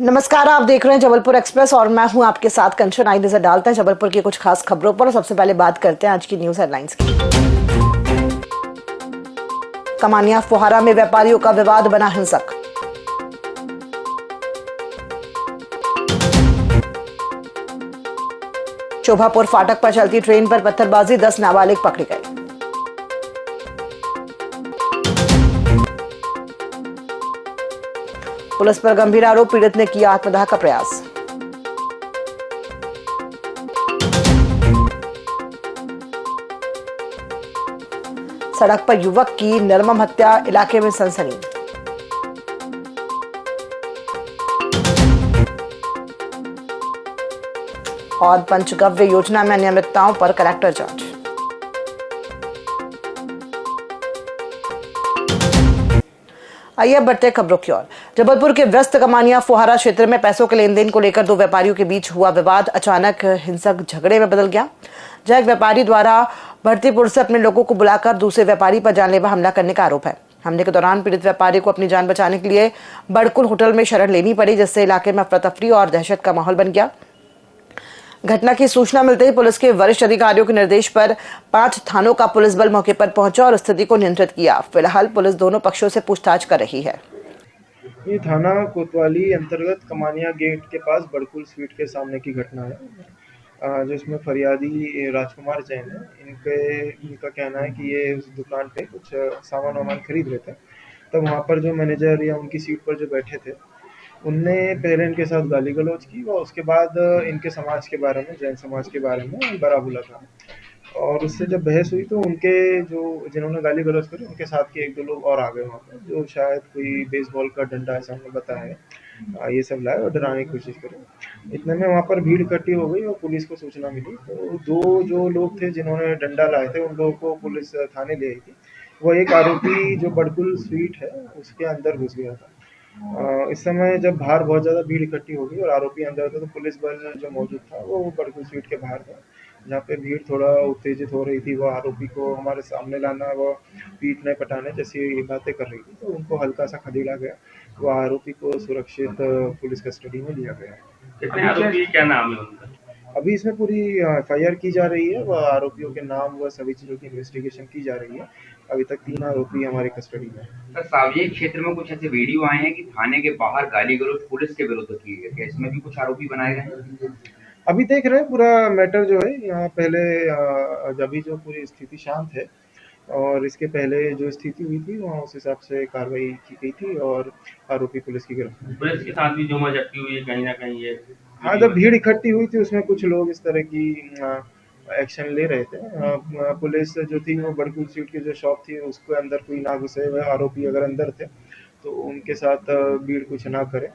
नमस्कार, आप देख रहे हैं जबलपुर एक्सप्रेस और मैं हूं आपके साथ कंचन। आई नजर डालते हैं जबलपुर की कुछ खास खबरों पर। सबसे पहले बात करते हैं आज की न्यूज हेडलाइंस की। कमानिया फुहारा में व्यापारियों का विवाद बना हिंसक। शोभापुर फाटक पर चलती ट्रेन पर पत्थरबाजी, 10 नाबालिग पकड़े गए। पुलिस पर गंभीर आरोप, पीड़ित ने किया आत्मदाह का प्रयास। सड़क पर युवक की निर्मम हत्या, इलाके में सनसनी। और पंचगव्य योजना में अनियमितताओं पर कलेक्टर जांच। आइए अब बढ़ते खबरों की ओर। जबलपुर के व्यस्त कमानिया फुहारा क्षेत्र में पैसों के लेन देन को लेकर दो व्यापारियों के बीच हुआ विवाद अचानक हिंसक झगड़े में बदल गया। जहां एक व्यापारी द्वारा भरतीपुर से अपने लोगों को बुलाकर दूसरे व्यापारी पर जानलेवा हमला करने का आरोप है। हमले के दौरान पीड़ित व्यापारी को अपनी जान बचाने के लिए बड़कुल होटल में शरण लेनी पड़ी, जिससे इलाके में अफरा तफरी और दहशत का माहौल बन गया। घटना की सूचना मिलते ही पुलिस के वरिष्ठ अधिकारियों के निर्देश पर 5 थानों का पुलिस बल मौके पर पहुंचा और स्थिति को नियंत्रित किया। फिलहाल पुलिस दोनों पक्षों से पूछताछ कर रही है। ये थाना कोतवाली अंतर्गत कमानिया गेट के पास बड़कुल स्वीट के सामने की घटना है, जिसमें फरियादी राजकुमार जैन है। इनका कहना है कि ये उस दुकान पे कुछ सामान वामान खरीद रहे थे, तब वहाँ पर जो मैनेजर या उनकी सीट पर जो बैठे थे उनने पहले इनके साथ गाली गलौज की और उसके बाद इनके समाज के बारे में, जैन समाज के बारे में बड़ा बुला था। और उससे जब बहस हुई तो उनके जो जिन्होंने गाली गलौज करी उनके साथ के 1-2 लोग और आ गए वहाँ पे, जो शायद कोई बेसबॉल का डंडा ऐसा उन्होंने बताया है, ये सब लाए और डराने की कोशिश करी। इतने में वहाँ पर भीड़ इकट्ठी हो गई और पुलिस को सूचना मिली, तो 2 जो लोग थे जिन्होंने डंडा लाए थे उन लोगों को पुलिस थाने ले आई थी। वो एक आरोपी जो बड़कुल स्वीट है उसके अंदर घुस गया था। इस समय जब बाहर बहुत ज़्यादा भीड़ इकट्ठी हो गई और आरोपी अंदर था, तो पुलिस बल जो मौजूद था वो बड़कुल स्वीट के बाहर था। जहाँ पे भीड़ थोड़ा उत्तेजित हो रही थी, वो आरोपी को हमारे सामने लाना, वो पीटने पटाने जैसी बातें कर रही थी, तो उनको हल्का सा खदेड़ा गया। वो आरोपी को सुरक्षित पुलिस कस्टडी में लिया गया। कितने आरोपी, क्या नाम है उनका? अभी इसमें पूरी एफआईआर की जा रही है, वह आरोपियों के नाम व सभी चीज़ों की इन्वेस्टिगेशन की जा रही है। अभी तक 3 आरोपी हमारे कस्टडी में हैं। सर, सार्वजनिक क्षेत्र में कुछ ऐसे वीडियो आए हैं कि थाने के बाहर गाली गलौज पुलिस के विरुद्ध की गई है, इसमें भी कुछ आरोपी बनाए गए हैं? अभी देख रहे हैं पूरा मैटर जो है यहाँ। पहले अभी जो पूरी स्थिति शांत है और इसके पहले जो स्थिति हुई थी वहाँ उस हिसाब से कार्रवाई की गई थी और आरोपी पुलिस की गिरफ्तार। पुलिस के साथ भी जुमाझटकी हुई है कहीं ना कहीं ये। हाँ, जब भीड़ इकट्ठी हुई थी उसमें कुछ लोग इस तरह की एक्शन ले रहे थे। पुलिस जो थी वो बड़कुल स्वीट की जो शॉप थी उसके अंदर कोई ना घुसे, वह आरोपी अगर अंदर थे तो उनके साथ भीड़ कुछ ना करे,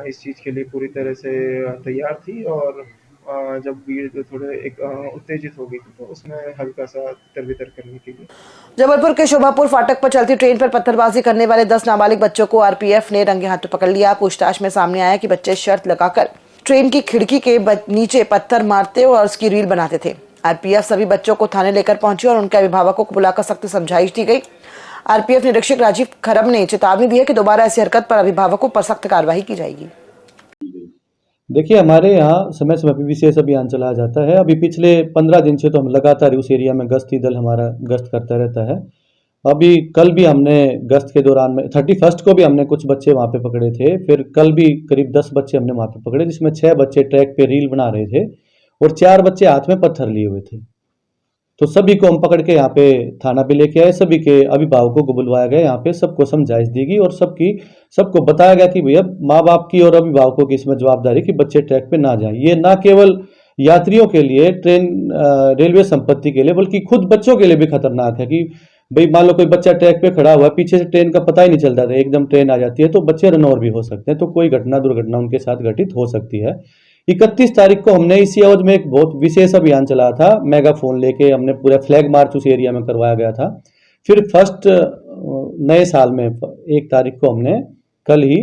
इस चीज़ के लिए पूरी तरह से तैयार थी। और जब भीड़ थोड़े उत्तेजित हो गई थी तो उसमें हल्का सा तितर-बितर करने के लिए। जबलपुर के शोभापुर फाटक पर चलती ट्रेन पर पत्थरबाजी करने वाले 10 नाबालिग बच्चों को आरपीएफ ने रंगे हाथ पकड़ लिया। पूछताछ में सामने आया कि बच्चे शर्त लगाकर ट्रेन की खिड़की के नीचे पत्थर मारते और उसकी रील बनाते थे। आरपीएफ सभी बच्चों को थाने लेकर पहुंची और उनके अभिभावकों को बुलाकर सख्त समझाइश दी गई। आरपीएफ निरीक्षक राजीव खरब ने चेतावनी दी है कि दोबारा ऐसी हरकत पर अभिभावकों पर सख्त कार्रवाई की जाएगी। देखिए, हमारे यहाँ समय समय पर विशेष अभियान चलाया जाता है। अभी पिछले 15 दिन से तो हम लगातार उस एरिया में गश्ती दल हमारा गश्त करता रहता है। अभी कल भी हमने गश्त के दौरान में 31 को भी हमने कुछ बच्चे वहाँ पे पकड़े थे। फिर कल भी करीब 10 बच्चे हमने वहाँ पे पकड़े, जिसमें 6 बच्चे ट्रैक पे रील बना रहे थे और 4 बच्चे हाथ में पत्थर लिए हुए थे। तो सभी को हम पकड़ के यहाँ पे थाना पे लेके आए, सभी के अभिभावकों को बुलवाया गया, यहाँ पे सबको समझाइश दी गई और सबको बताया गया कि भैया माँ बाप की और अभिभावकों की इसमें जवाबदारी कि बच्चे ट्रैक पे ना जाएं। ये ना केवल यात्रियों के लिए, रेलवे संपत्ति के लिए, बल्कि खुद बच्चों के लिए भी खतरनाक है कि भाई मान लो कोई बच्चा ट्रैक पे खड़ा हुआ है, पीछे से ट्रेन का पता ही नहीं चलता था, एकदम ट्रेन आ जाती है तो बच्चे रन ओवर भी हो सकते हैं, तो कोई दुर्घटना उनके साथ घटित हो सकती है। 31 तारीख को हमने इसी अवधि में एक बहुत विशेष अभियान चलाया था। मेगाफोन लेके हमने पूरा फ्लैग मार्च उस एरिया में करवाया गया था। फिर फर्स्ट नए साल में 1 तारीख को हमने कल ही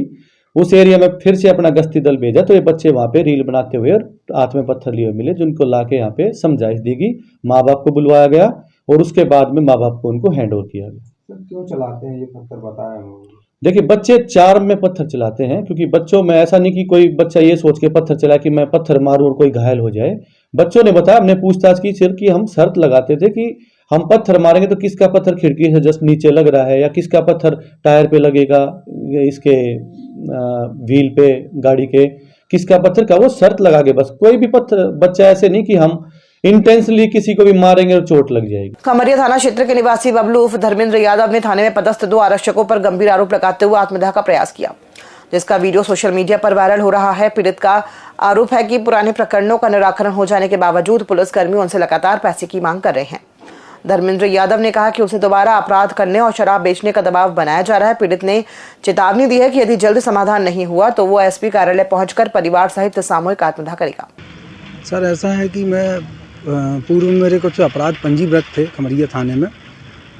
उस एरिया में फिर से अपना गश्ती दल भेजा, तो ये बच्चे वहाँ पे रील बनाते हुए और हाथ में पत्थर लिए मिले, जिनको लाके यहाँ पे समझाइश दी गई, माँ बाप को बुलवाया गया और उसके बाद में माँ बाप को उनको हैंड ओवर किया गया। सर, क्यों चलाते हैं ये पत्थर, बताया देखिए बच्चे चार्म में पत्थर चलाते हैं, क्योंकि बच्चों में ऐसा नहीं कि कोई बच्चा ये सोच के पत्थर चला कि मैं पत्थर मारूं और कोई घायल हो जाए। बच्चों ने बताया, हमने पूछताछ की सिर्फ कि हम शर्त लगाते थे कि हम पत्थर मारेंगे तो किसका पत्थर खिड़की से जस्ट नीचे लग रहा है या किसका पत्थर टायर पे लगेगा, इसके व्हील पे गाड़ी के, किसका पत्थर का वो शर्त लगा के, बस कोई भी पत्थर, बच्चा ऐसे नहीं कि हम इंटेंसली किसी को भी मारेंगे और चोट लग जाएगी। खमरिया थाना क्षेत्र के निवासी बबलू उर्फ धर्मेंद्र यादव ने थाने में पदस्थ 2 आरक्षकों पर गंभीर आरोप लगाते हुए आत्मदाह का प्रयास किया, जिसका वीडियो सोशल मीडिया पर वायरल हो रहा है। पीड़ित का आरोप है कि पुराने प्रकरणों का निराकरण हो जाने के बावजूद पुलिसकर्मी उनसे लगातार पैसे की मांग कर रहे हैं। धर्मेंद्र यादव ने कहा कि उसे दोबारा अपराध करने और शराब बेचने का दबाव बनाया जा रहा है। पीड़ित ने चेतावनी दी है कि यदि जल्द समाधान नहीं हुआ तो वो एसपी कार्यालय पहुंचकर परिवार सहित सामूहिक आत्मदाह करेगा। सर ऐसा है कि मैं पूर्व में मेरे कुछ अपराध पंजीबद्ध थे खमरिया थाने में,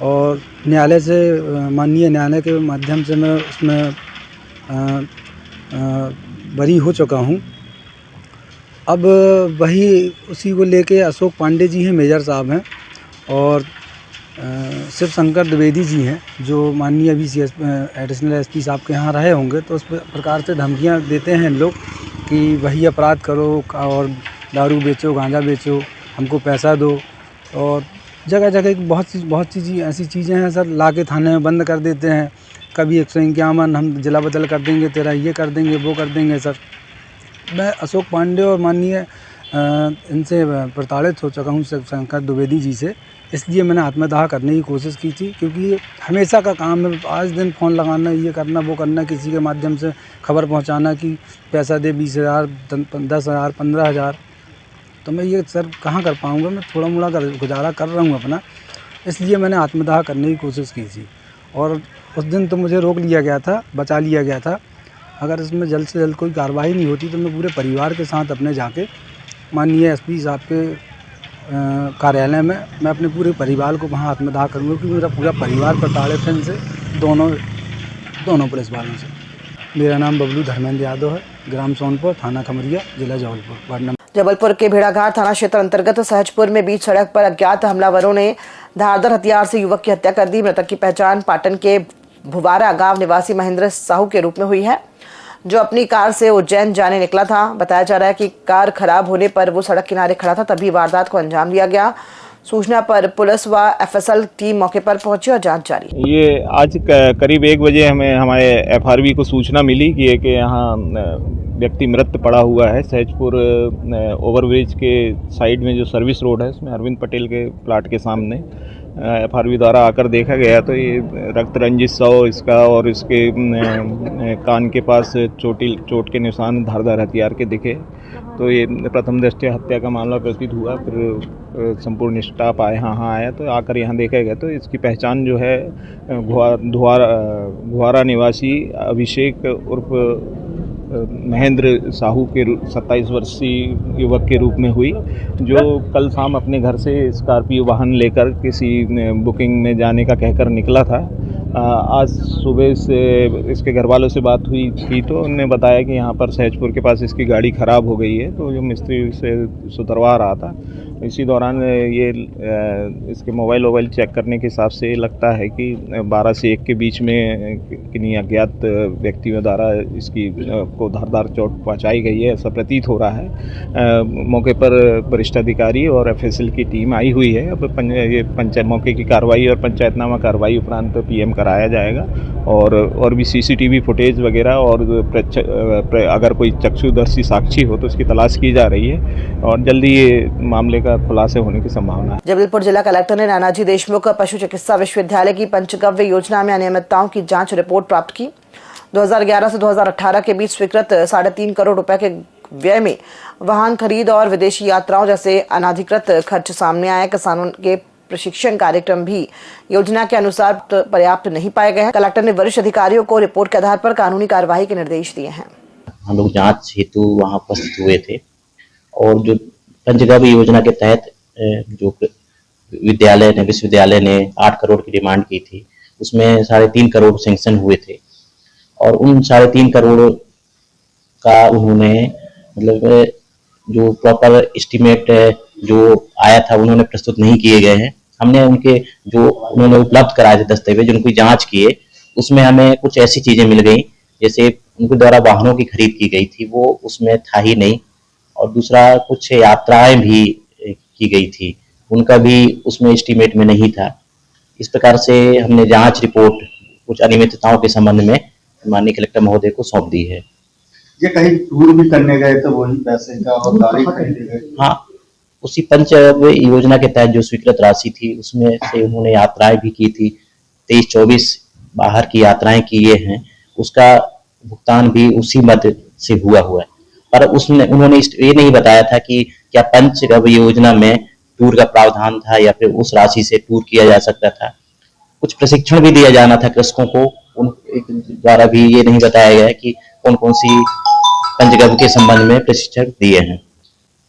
और न्यायालय से, माननीय न्यायालय के माध्यम से मैं उसमें बरी हो चुका हूं। अब वही उसी को लेके अशोक पांडे जी हैं, मेजर साहब हैं, और शिव शंकर द्विवेदी जी हैं, जो माननीय अभी एडिशनल एसपी साहब के यहाँ रहे होंगे। तो उस प्रकार से धमकियाँ देते हैं लोग कि वही अपराध करो और दारू बेचो, गांजा बेचो, हमको पैसा दो, और जगह जगह बहुत सी ऐसी चीज़ें हैं सर, ला के थाने में बंद कर देते हैं। कभी 151 हम जिला बदल कर देंगे, तेरा ये कर देंगे, वो कर देंगे। सर मैं अशोक पांडे और माननीय इनसे प्रताड़ित हो चुका हूँ, शंकर द्विवेदी जी से, इसलिए मैंने आत्मदाह करने की कोशिश की थी। क्योंकि हमेशा का काम है, आज दिन फ़ोन लगाना, ये करना, वो करना, किसी के माध्यम से खबर पहुंचाना कि पैसा दे, 20,000, 10,000, 15,000। तो मैं ये सर कहाँ कर पाऊँगा, मैं थोड़ा मोड़ा गुजारा कर रहा हूँ अपना, इसलिए मैंने आत्मदाह करने की कोशिश की थी। और उस दिन तो मुझे रोक लिया गया था, बचा लिया गया था। अगर इसमें जल्द से जल्द कोई कार्रवाई नहीं होती तो मैं पूरे परिवार के साथ अपने जाके माननीय एसपी साहब के कार्यालय में मैं अपने पूरे परिवार को वहाँ आत्मदाह करूँगा, क्योंकि मेरा पूरा परिवार प्रताड़ित है इनसे, दोनों पुलिस वालों से। मेरा नाम बबलू धर्मेंद्र यादव है, ग्राम सोनपुर, थाना खमरिया, जिला जबलपुर, वार्ड नंबर। जबलपुर के भेड़ाघाट थाना क्षेत्र अंतर्गत सहजपुर में बीच सड़क पर अज्ञात हमलावरों ने धारदार हथियार से युवक की हत्या कर दी। मृतक की पहचान पाटन के भुवारा गांव निवासी महेंद्र साहू के रूप में हुई है, जो अपनी कार से उज्जैन जाने निकला था। बताया जा रहा है कि कार खराब होने पर वो सड़क किनारे खड़ा था, तभी वारदात को अंजाम दिया गया। सूचना पर पुलिस व एफएसएल टीम मौके पर पहुंची और जांच जारी। ये आज करीब 1 बजे हमें हमारे एफआरवी को सूचना मिली कि यहाँ व्यक्ति मृत पड़ा हुआ है। सहजपुर ओवरब्रिज के साइड में जो सर्विस रोड है, उसमें अरविंद पटेल के प्लाट के सामने एफआरवी द्वारा आकर देखा गया तो ये रक्त रंजित शव इसका, और इसके कान के पास चोट के निशान धारदार हथियार के दिखे। तो ये प्रथम दृष्टया हत्या का मामला प्रतीत हुआ। फिर संपूर्ण स्टाफ यहाँ आया तो आकर यहाँ देखा गया तो इसकी पहचान जो है घुवारा निवासी अभिषेक उर्फ महेंद्र साहू के 27 वर्षीय युवक के रूप में हुई, जो कल शाम अपने घर से स्कॉर्पियो वाहन लेकर किसी बुकिंग में जाने का कहकर निकला था। आज सुबह से इसके घर वालों से बात हुई थी तो उन्होंने बताया कि यहाँ पर सहजपुर के पास इसकी गाड़ी ख़राब हो गई है, तो जो मिस्त्री से सुधरवा रहा था। इसी दौरान ये इसके मोबाइल चेक करने के हिसाब से लगता है कि 12 से 1 के बीच में किन्हीं अज्ञात व्यक्तियों द्वारा इसकी को धारदार चोट पहुंचाई गई है, ऐसा प्रतीत हो रहा है। मौके पर वरिष्ठ अधिकारी और एफएसएल की टीम आई हुई है। अब ये पंचायत मौके की कार्रवाई और पंचायतनामा कार्रवाई उपरांत पीएम कराया जाएगा, और भी सीसीटीवी फुटेज वगैरह और अगर कोई चक्षुदर्शी साक्षी हो तो उसकी तलाश की जा रही है, और जल्दी ये मामले का खुलासे होने की संभावना है। जबलपुर जिला कलेक्टर ने नानाजी देशमुख पशु चिकित्सा विश्वविद्यालय की पंचगव्य योजना में अनियमितताओं की जांच रिपोर्ट प्राप्त की। 2011 से 2018 के बीच स्वीकृत 3.5 करोड़ रुपए के व्यय में वाहन खरीद और विदेशी यात्राओं जैसे अनाधिकृत खर्च सामने आए। किसानों के प्रशिक्षण कार्यक्रम भी योजना के अनुसार पर्याप्त नहीं पाए गए हैं। कलेक्टर ने वरिष्ठ अधिकारियों को रिपोर्ट के आधार पर कानूनी कार्यवाही के निर्देश दिए हैं। हम लोग जांच हेतु वहां उपस्थित हुए थे, और जो पंचगव्य योजना के तहत जो विश्वविद्यालय ने 8 करोड़ की डिमांड की थी, उसमें 3.5 करोड़ सैंक्शन हुए थे, और उन 3.5 करोड़ का उन्होंने मतलब जो प्रॉपर एस्टीमेट जो आया था उन्होंने प्रस्तुत नहीं किए गए हैं। हमने उनके जो उन्होंने उपलब्ध कराए थे दस्तावेज, उनकी जांच किए उसमें हमें कुछ ऐसी चीजें मिल गई, जैसे उनके द्वारा वाहनों की खरीद की गई थी, वो उसमें था ही नहीं। और दूसरा, कुछ यात्राएं भी की गई थी, उनका भी उसमें एस्टीमेट में नहीं था। इस प्रकार से हमने जांच रिपोर्ट कुछ अनियमितताओं के संबंध में माननीय कलेक्टर महोदय को सौंप दी है। ये कहीं टूर भी करने गए तो वही पैसे का और गाड़ी खरीदे गए। हाँ, उसी पंचगव्य योजना के तहत जो स्वीकृत राशि थी उसमें से उन्होंने यात्राएं भी की थी। 23-24 बाहर की यात्राएं किए हैं, उसका भुगतान भी उसी मद से हुआ है। पर उन्होंने ये नहीं बताया था कि क्या पंचगव्य योजना में टूर का प्रावधान था या फिर उस राशि से टूर किया जा सकता था। कुछ प्रशिक्षण भी दिया जाना था कृषकों को, उन द्वारा भी ये नहीं बताया गया कि कौन कौन सी पंचगव्य के संबंध में प्रशिक्षण दिए हैं।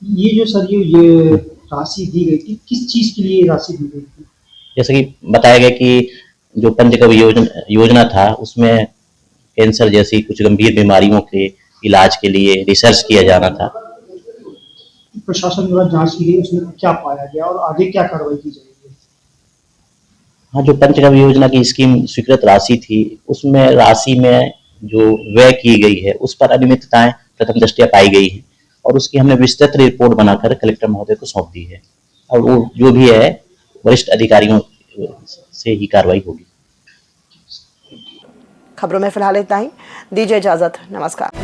ये जो सर ये राशि दी गई थी, किस चीज के लिए राशि दी गई थी? जैसे कि बताया गया कि जो पंचगव्य योजना था उसमें कैंसर जैसी कुछ गंभीर बीमारियों के इलाज के लिए रिसर्च किया जाना था। प्रशासन द्वारा जांच की गई, उसमें क्या पाया गया और आगे क्या कार्रवाई की जाएगी? हाँ, जो पंचगव्य योजना की स्कीम स्वीकृत राशि थी, उसमें राशि में जो व्यय की गई है उस पर अनियमितताएं प्रथम दृष्टया पाई गई है और उसकी हमने विस्तृत रिपोर्ट बनाकर कलेक्टर महोदय को सौंप दी है और वो जो भी है वरिष्ठ अधिकारियों से ही कार्रवाई होगी। खबरों में फिलहाल इतना ही। दीजिए इजाजत। नमस्कार।